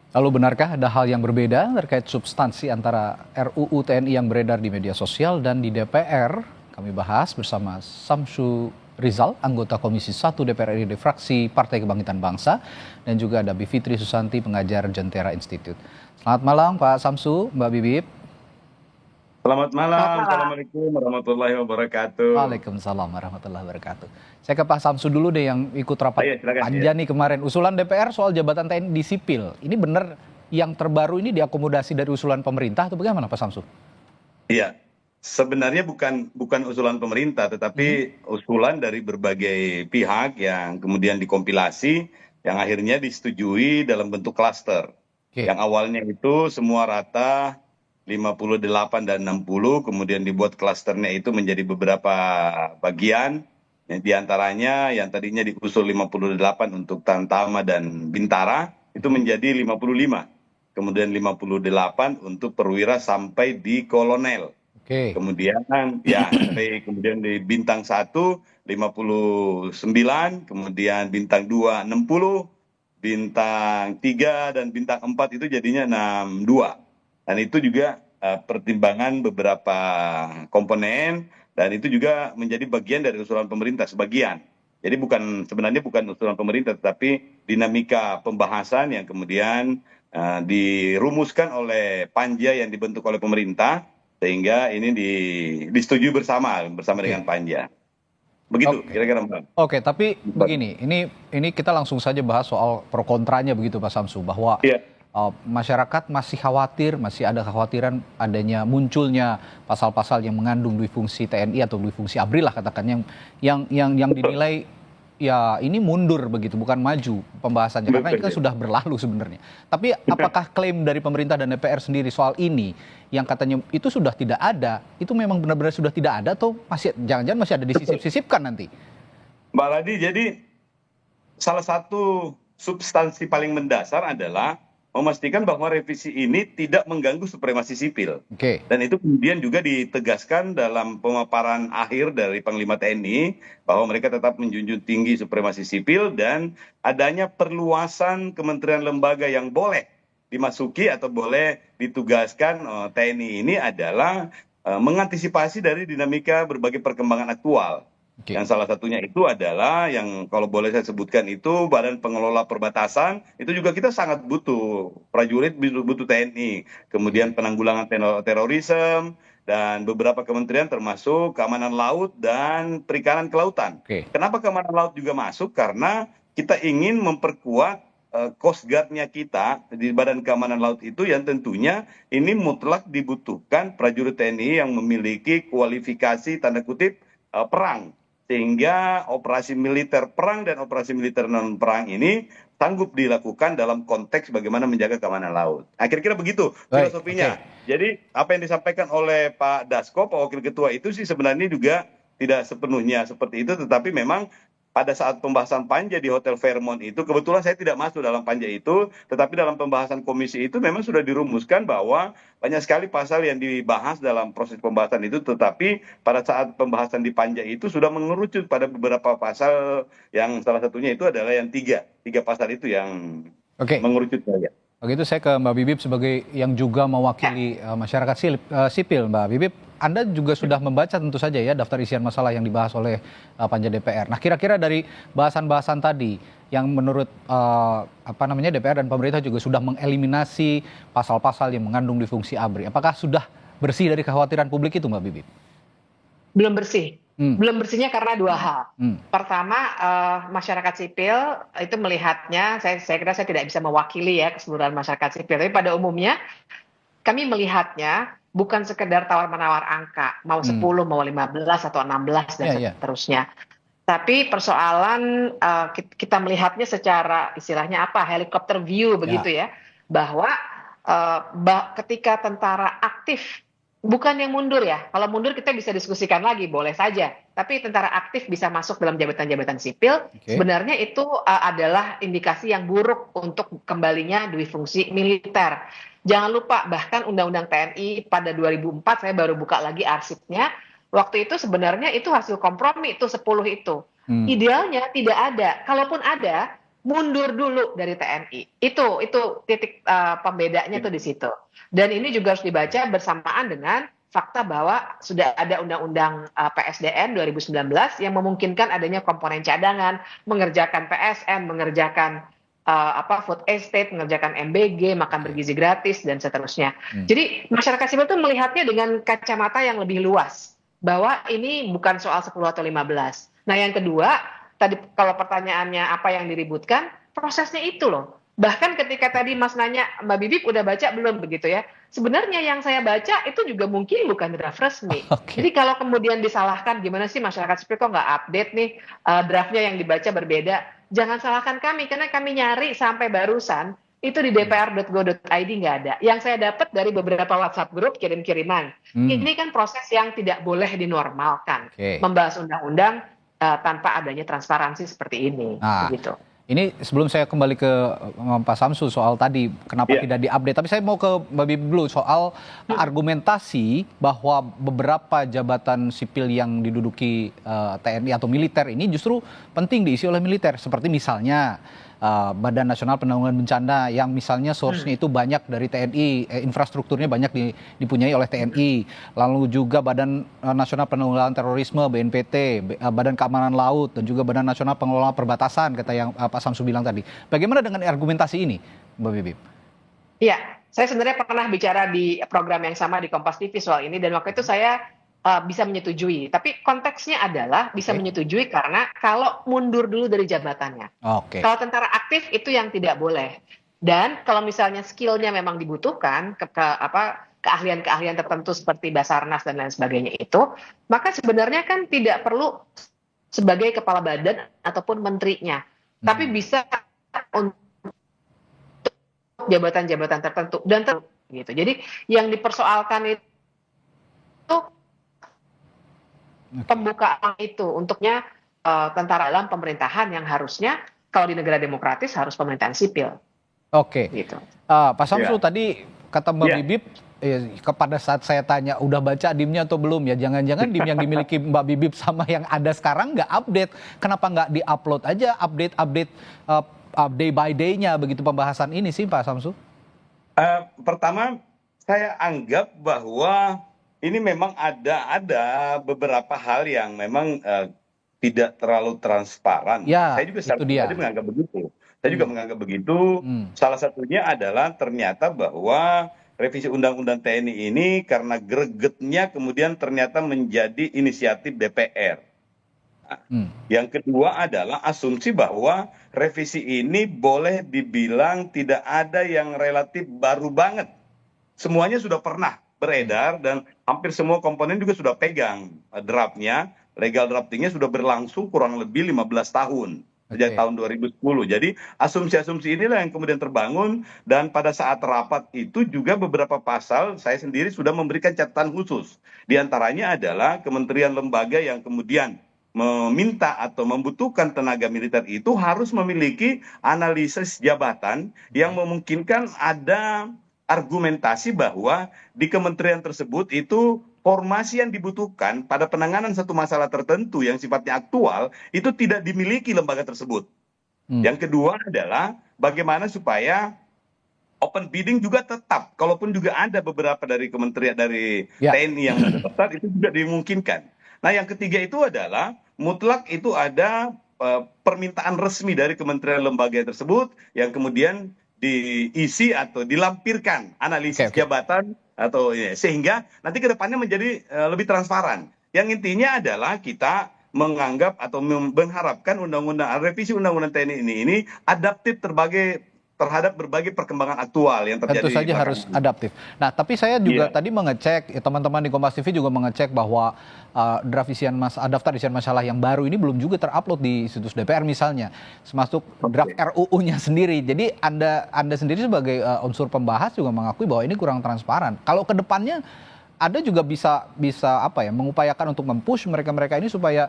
Lalu benarkah ada hal yang berbeda terkait substansi antara RUU TNI yang beredar di media sosial dan di DPR? Kami bahas bersama Samsu Rizal, anggota Komisi 1 DPR RI dari fraksi Partai Kebangkitan Bangsa, dan juga ada Bivitri Susanti, pengajar Jentera Institute. Selamat malam Pak Samsu, Mbak Bibip. Selamat Selamat malam, malam. Assalamualaikum warahmatullahi wabarakatuh. Waalaikumsalam warahmatullahi wabarakatuh. Saya ke Pak Samsu dulu deh yang ikut rapat Ayo silakan ya. panja nih kemarin. Usulan DPR soal jabatan TNI di sipil. Ini benar yang terbaru ini diakomodasi dari usulan pemerintah atau bagaimana Pak Samsu? Iya, sebenarnya bukan usulan pemerintah, tetapi usulan dari berbagai pihak yang kemudian dikompilasi, yang akhirnya disetujui dalam bentuk klaster. Oke. Yang awalnya itu semua rata 58 dan 60, kemudian dibuat klasternya itu menjadi beberapa bagian. Yang diantaranya yang tadinya diusul 58 untuk Tamtama dan Bintara, itu menjadi 55. Kemudian 58 untuk perwira sampai di kolonel. Oke. Kemudian ya sampai kemudian di bintang 1 59, kemudian bintang 2 60, bintang 3 dan bintang 4 itu jadinya 62. Dan itu juga pertimbangan beberapa komponen, dan itu juga menjadi bagian dari usulan pemerintah sebagian. Jadi sebenarnya bukan usulan pemerintah, tetapi dinamika pembahasan yang kemudian dirumuskan oleh panja yang dibentuk oleh pemerintah, sehingga ini disetujui bersama Oke. dengan panja. Begitu Oke. kira-kira Mbak. Oke, tapi begini, ini kita langsung saja bahas soal pro kontranya begitu Pak Samsu, bahwa Iya, masyarakat masih khawatir, masih ada kekhawatiran adanya munculnya pasal-pasal yang mengandung dui fungsi TNI atau dui fungsi ABRI lah katakan, yang betul. dinilai ya ini mundur begitu, bukan maju pembahasannya, karena ini Betul kan ya. sudah berlalu sebenarnya. Tapi apakah klaim dari pemerintah dan DPR sendiri soal ini yang katanya itu sudah tidak ada, itu memang benar-benar sudah tidak ada atau masih jangan-jangan masih ada Betul. disisip-sisipkan nanti? Mbak Ladi, jadi salah satu substansi paling mendasar adalah memastikan bahwa revisi ini tidak mengganggu supremasi sipil. Oke. Dan itu kemudian juga ditegaskan dalam pemaparan akhir dari Panglima TNI, bahwa mereka tetap menjunjung tinggi supremasi sipil dan adanya perluasan kementerian lembaga yang boleh dimasuki atau boleh ditugaskan TNI ini adalah mengantisipasi dari dinamika berbagai perkembangan aktual. Oke. Yang salah satunya itu adalah yang kalau boleh saya sebutkan itu Badan Pengelola Perbatasan, itu juga kita sangat butuh prajurit, butuh TNI. Kemudian penanggulangan terorisme dan beberapa kementerian termasuk keamanan laut dan perikanan kelautan. Oke. Kenapa keamanan laut juga masuk? Karena kita ingin memperkuat Coast Guard-nya kita di Badan Keamanan Laut itu, yang tentunya ini mutlak dibutuhkan prajurit TNI yang memiliki kualifikasi tanda kutip perang, sehingga operasi militer perang dan operasi militer non perang ini sanggup dilakukan dalam konteks bagaimana menjaga keamanan laut. Nah, kira-kira begitu Baik. Oke. filosofinya. Jadi apa yang disampaikan oleh Pak Dasko, Pak Wakil Ketua, itu sih sebenarnya juga tidak sepenuhnya seperti itu, tetapi memang pada saat pembahasan panja di Hotel Fairmont itu, kebetulan saya tidak masuk dalam panja itu, tetapi dalam pembahasan komisi itu memang sudah dirumuskan bahwa banyak sekali pasal yang dibahas dalam proses pembahasan itu, tetapi pada saat pembahasan di panja itu sudah mengerucut pada beberapa pasal, yang salah satunya itu adalah yang tiga pasal itu yang Oke. mengerucut saja. Begitu saya ke Mbak Bibip sebagai yang juga mewakili masyarakat sipil. Mbak Bibip, Anda juga sudah membaca tentu saja ya daftar isian masalah yang dibahas oleh panja DPR. Nah, kira-kira dari bahasan-bahasan tadi yang menurut DPR dan pemerintah juga sudah mengeliminasi pasal-pasal yang mengandung difungsi ABRI. Apakah sudah bersih dari kekhawatiran publik itu, Mbak Bibip? Belum bersih. Hmm. Belum bersihnya karena dua hal. Hmm. Pertama, masyarakat sipil itu melihatnya, saya kira saya tidak bisa mewakili ya keseluruhan masyarakat sipil, tapi pada umumnya kami melihatnya bukan sekedar tawar-menawar angka, mau 10, mau 15 atau 16 dan seterusnya. Tapi persoalan kita melihatnya secara istilahnya apa, helikopter view begitu ya, bahwa ketika tentara aktif, bukan yang mundur ya, kalau mundur kita bisa diskusikan lagi, boleh saja. Tapi tentara aktif bisa masuk dalam jabatan-jabatan sipil, sebenarnya itu adalah indikasi yang buruk untuk kembalinya dui fungsi militer. Jangan lupa, bahkan Undang-Undang TNI pada 2004, saya baru buka lagi arsipnya, waktu itu sebenarnya itu hasil kompromi, itu 10 itu. Idealnya tidak ada, kalaupun ada, mundur dulu dari TNI. Itu titik pembedanya tuh di situ. Dan ini juga harus dibaca bersamaan dengan fakta bahwa sudah ada Undang-Undang PSDN 2019 yang memungkinkan adanya komponen cadangan, mengerjakan PSN, mengerjakan food estate, mengerjakan MBG, makan bergizi gratis dan seterusnya. Jadi masyarakat sipil itu melihatnya dengan kacamata yang lebih luas bahwa ini bukan soal 10 atau 15. Nah, yang kedua, tadi kalau pertanyaannya apa yang diributkan, prosesnya itu loh. Bahkan ketika tadi Mas nanya, Mbak Bibip udah baca belum begitu ya? Sebenarnya yang saya baca itu juga mungkin bukan draft resmi. Oke. Jadi kalau kemudian disalahkan gimana sih masyarakat sipil kok nggak update nih draftnya yang dibaca berbeda? Jangan salahkan kami karena kami nyari sampai barusan itu di dpr.go.id nggak ada. Yang saya dapat dari beberapa WhatsApp grup kirim-kiriman. Ini kan proses yang tidak boleh dinormalkan. Oke. Membahas undang-undang tanpa adanya transparansi seperti ini. Nah, Begitu. ini sebelum saya kembali ke Pak Samsu soal tadi kenapa Iya. tidak diupdate, tapi saya mau ke Mbak Bibip dulu soal argumentasi bahwa beberapa jabatan sipil yang diduduki TNI atau militer ini justru penting diisi oleh militer, seperti misalnya Badan Nasional Penanggulangan Bencana yang misalnya source-nya itu banyak dari TNI, infrastrukturnya banyak dipunyai oleh TNI, lalu juga Badan Nasional Penanggulangan Terorisme BNPT, Badan Keamanan Laut dan juga Badan Nasional Pengelola Perbatasan kata yang Pak Samsu bilang tadi. Bagaimana dengan argumentasi ini, Mbak Bibip? Iya, saya sebenarnya pernah bicara di program yang sama di Kompas TV soal ini dan waktu itu saya bisa menyetujui. Tapi konteksnya adalah bisa menyetujui karena kalau mundur dulu dari jabatannya. Oke. Kalau tentara aktif itu yang tidak boleh. Dan kalau misalnya skillnya memang dibutuhkan, keahlian-keahlian tertentu seperti Basarnas dan lain sebagainya itu, maka sebenarnya kan tidak perlu sebagai kepala badan ataupun menterinya. Tapi bisa untuk jabatan-jabatan tertentu dan gitu. Jadi yang dipersoalkan itu pembukaan itu untuknya tentara dalam pemerintahan yang harusnya kalau di negara demokratis harus pemerintahan sipil. Oke. Gitu. Pak Samsu Ya. tadi kata Mbak Ya. Bibip, kepada saat saya tanya udah baca DIM-nya atau belum ya, jangan-jangan DIM yang dimiliki Mbak Bibip sama yang ada sekarang nggak update. Kenapa nggak di-upload aja update day by day-nya begitu pembahasan ini sih Pak Samsu? Pertama, saya anggap bahwa ini memang ada beberapa hal yang memang tidak terlalu transparan. Ya, Saya juga itu dia. tadi menganggap begitu. Saya juga menganggap begitu. Salah satunya adalah ternyata bahwa revisi Undang-Undang TNI ini karena gregetnya kemudian ternyata menjadi inisiatif DPR. Yang kedua adalah asumsi bahwa revisi ini boleh dibilang tidak ada yang relatif baru banget. Semuanya sudah pernah beredar dan hampir semua komponen juga sudah pegang draftnya. Legal draftingnya sudah berlangsung kurang lebih 15 tahun. Sejak tahun 2010. Jadi asumsi-asumsi inilah yang kemudian terbangun dan pada saat rapat itu juga beberapa pasal saya sendiri sudah memberikan catatan khusus. Di antaranya adalah kementerian lembaga yang kemudian meminta atau membutuhkan tenaga militer itu harus memiliki analisis jabatan yang memungkinkan ada argumentasi bahwa di kementerian tersebut itu formasi yang dibutuhkan pada penanganan satu masalah tertentu yang sifatnya aktual itu tidak dimiliki lembaga tersebut. Yang kedua adalah bagaimana supaya open bidding juga tetap, kalaupun juga ada beberapa dari kementerian dari TNI yang terdaftar itu juga dimungkinkan. Nah, yang ketiga itu adalah mutlak itu ada permintaan resmi dari kementerian lembaga tersebut yang kemudian diisi atau dilampirkan analisis jabatan atau sehingga nanti ke depannya menjadi lebih transparan. Yang intinya adalah kita menganggap atau mengharapkan revisi undang-undang TNI ini adaptif terhadap berbagai perkembangan aktual yang terjadi. Tentu saja harus adaptif. Nah, tapi saya juga tadi mengecek, teman-teman di Kompas TV juga mengecek bahwa daftar isian masalah yang baru ini belum juga terupload di situs DPR misalnya, termasuk draft RUU-nya sendiri. Jadi Anda sendiri sebagai unsur pembahas juga mengakui bahwa ini kurang transparan. Kalau ke depannya Anda juga bisa mengupayakan untuk mempush mereka-mereka ini supaya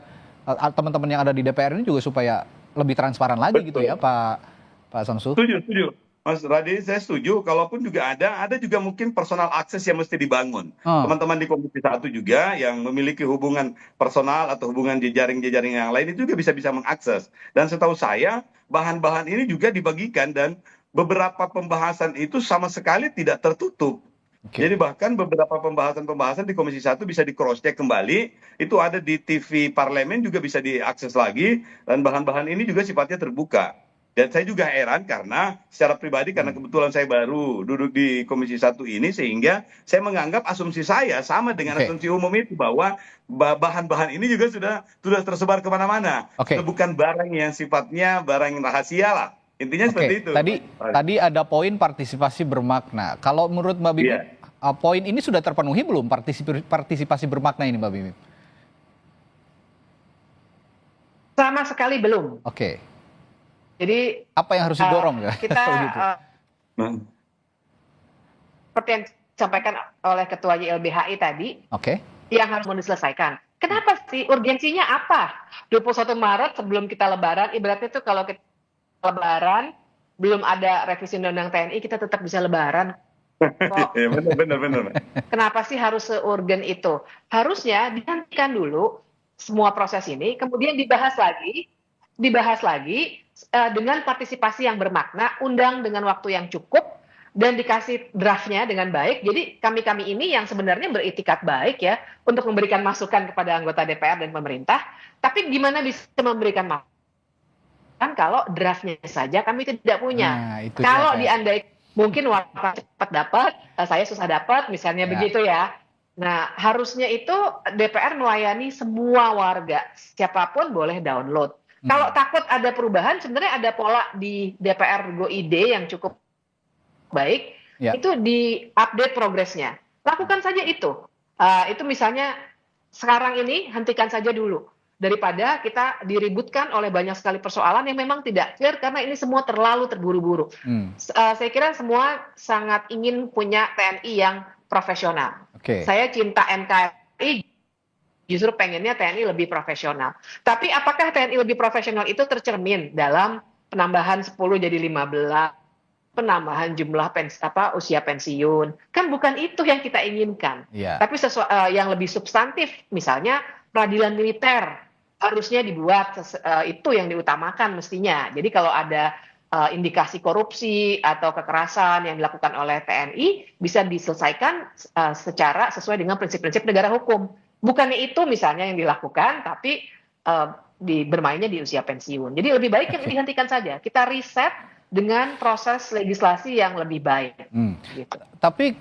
teman-teman yang ada di DPR ini juga supaya lebih transparan lagi. Betul. Gitu ya Pak Samsu? Setuju. Mas Radi, saya setuju. Kalaupun juga ada juga mungkin personal akses yang mesti dibangun. Oh, Teman-teman di Komisi 1 juga yang memiliki hubungan personal atau hubungan jejaring-jejaring yang lain itu juga bisa mengakses. Dan setahu saya, bahan-bahan ini juga dibagikan dan beberapa pembahasan itu sama sekali tidak tertutup. oke. Jadi bahkan beberapa pembahasan-pembahasan di Komisi 1 bisa di cross check kembali, itu ada di TV Parlemen juga bisa diakses lagi, dan bahan-bahan ini juga sifatnya terbuka. Dan saya juga heran karena secara pribadi, karena kebetulan saya baru duduk di Komisi 1 ini, sehingga saya menganggap asumsi saya sama dengan Oke. asumsi umum itu, bahwa bahan-bahan ini juga sudah tersebar kemana-mana. Oke. Sudah bukan barang yang sifatnya barang rahasia lah. Intinya Oke, seperti itu. tadi ada poin partisipasi bermakna. Kalau menurut Mbak Bibip, Iya. poin ini sudah terpenuhi belum partisipasi bermakna ini, Mbak Bibip? Sama sekali belum. Oke, Jadi apa yang harus didorong ya? kita Kalau gitu. Nah, seperti yang disampaikan oleh Ketua YLBHI tadi, Oke, yang harus mau diselesaikan. Kenapa sih? Urgensinya apa? 21 Maret sebelum kita lebaran, ibaratnya tuh kalau kita lebaran, belum ada revisi Undang-Undang TNI, kita tetap bisa lebaran. Kok benar. kenapa sih harus seurgen itu? Harusnya dihentikan dulu semua proses ini, kemudian dibahas lagi dengan partisipasi yang bermakna, undang dengan waktu yang cukup, dan dikasih draftnya dengan baik. Jadi kami ini yang sebenarnya beritikat baik ya untuk memberikan masukan kepada anggota DPR dan pemerintah. Tapi gimana bisa memberikan masukan kalau draftnya saja kami tidak punya? Nah, itu Kalau dia, Pak. diandai mungkin Wafa cepat dapat, saya susah dapat, misalnya Ya. begitu ya. Nah, harusnya itu DPR melayani semua warga, siapapun boleh download. Kalau takut ada perubahan, sebenarnya ada pola di DPR Go ID yang cukup baik, Ya. itu di-update progresnya. Lakukan saja itu. Itu misalnya sekarang ini hentikan saja dulu. Daripada kita diributkan oleh banyak sekali persoalan yang memang tidak clear karena ini semua terlalu terburu-buru. Saya kira semua sangat ingin punya TNI yang profesional. Oke. Saya cinta NKRI, justru pengennya TNI lebih profesional. Tapi apakah TNI lebih profesional itu tercermin dalam penambahan 10 jadi 15, penambahan jumlah usia pensiun? Kan bukan itu yang kita inginkan. Iya. Tapi yang lebih substantif, misalnya peradilan militer harusnya dibuat, itu yang diutamakan mestinya. Jadi kalau ada indikasi korupsi atau kekerasan yang dilakukan oleh TNI bisa diselesaikan secara sesuai dengan prinsip-prinsip negara hukum. Bukannya itu misalnya yang dilakukan, tapi bermainnya di usia pensiun. Jadi lebih baik yang dihentikan saja. Kita riset dengan proses legislasi yang lebih baik. Gitu. Tapi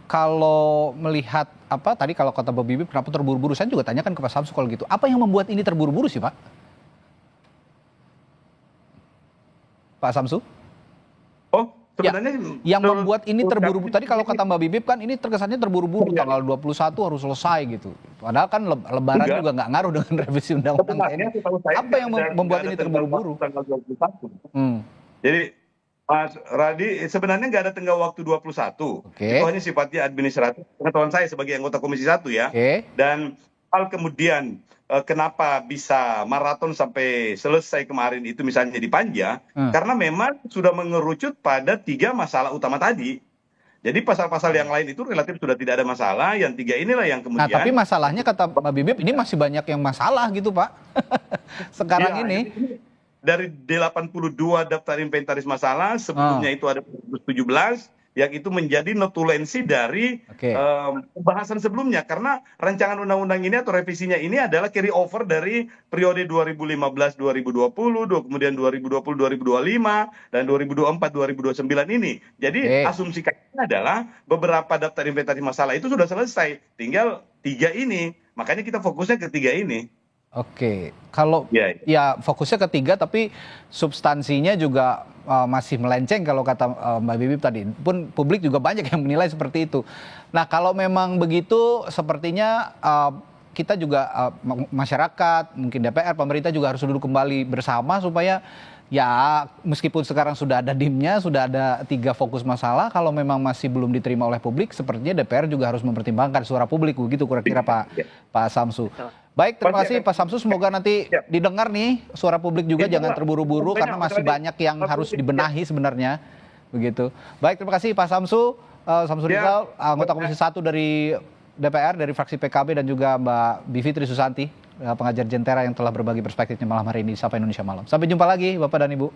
kalau melihat tadi kalau kata Mbak Bibip kenapa terburu-buru, saya juga tanyakan ke Pak Samsu kalau gitu. Apa yang membuat ini terburu-buru sih, Pak? Pak Samsu? Oh, sebenarnya Yang membuat ini terburu-buru, tadi kalau kata Mbak Bibip kan ini terkesannya terburu-buru, tanggal 21 harus selesai gitu. Padahal kan lebaran juga nggak ngaruh dengan revisi undang-undang sebenarnya TNI. setahu saya Apa yang membuat ini terburu-buru? tanggal 21. Hmm, Jadi Mas Radi, sebenarnya nggak ada tenggang waktu 21. Oke. Itu hanya sifatnya administratif. Pengetahuan saya sebagai anggota Komisi 1 ya. Oke. Dan hal kemudian kenapa bisa maraton sampai selesai kemarin itu misalnya di Panja, karena memang sudah mengerucut pada 3 masalah utama tadi. Jadi pasal-pasal yang lain itu relatif sudah tidak ada masalah, yang 3 inilah yang Nah, kemudian. tapi masalahnya kata Mbak Bibip ini masih banyak yang masalah gitu, Pak. Sekarang Ya, ini. dari 82 daftar inventaris masalah, sebelumnya itu ada 17, yang itu menjadi notulensi dari pembahasan sebelumnya. Karena rancangan undang-undang ini atau revisinya ini adalah carry over dari periode 2015-2020, kemudian 2020-2025, dan 2024-2029 ini. Jadi asumsi kami adalah beberapa daftar inventaris masalah itu sudah selesai. Tinggal 3 ini. Makanya kita fokusnya ke 3 ini. Oke, kalau ya fokusnya ketiga tapi substansinya juga masih melenceng kalau kata Mbak Bibip tadi. Pun publik juga banyak yang menilai seperti itu. Nah, kalau memang begitu sepertinya kita juga masyarakat, mungkin DPR, pemerintah juga harus duduk kembali bersama supaya ya meskipun sekarang sudah ada DIM-nya, sudah ada 3 fokus masalah, kalau memang masih belum diterima oleh publik, sepertinya DPR juga harus mempertimbangkan suara publik, begitu kira-kira Pak Samsu. Baik, terima Pasti kasih Pak Samsu. Semoga nanti Siap. didengar nih suara publik juga, Insya jangan Allah. terburu-buru karena masih banyak yang harus dibenahi sebenarnya. Begitu. Baik, terima kasih Pak Samsu. Samsu Ya. Rizal, anggota Komisi 1 dari DPR, dari fraksi PKB, dan juga Mbak Bivitri Susanti, pengajar Jentera yang telah berbagi perspektifnya malam hari ini di Sapa Indonesia Malam. Sampai jumpa lagi Bapak dan Ibu.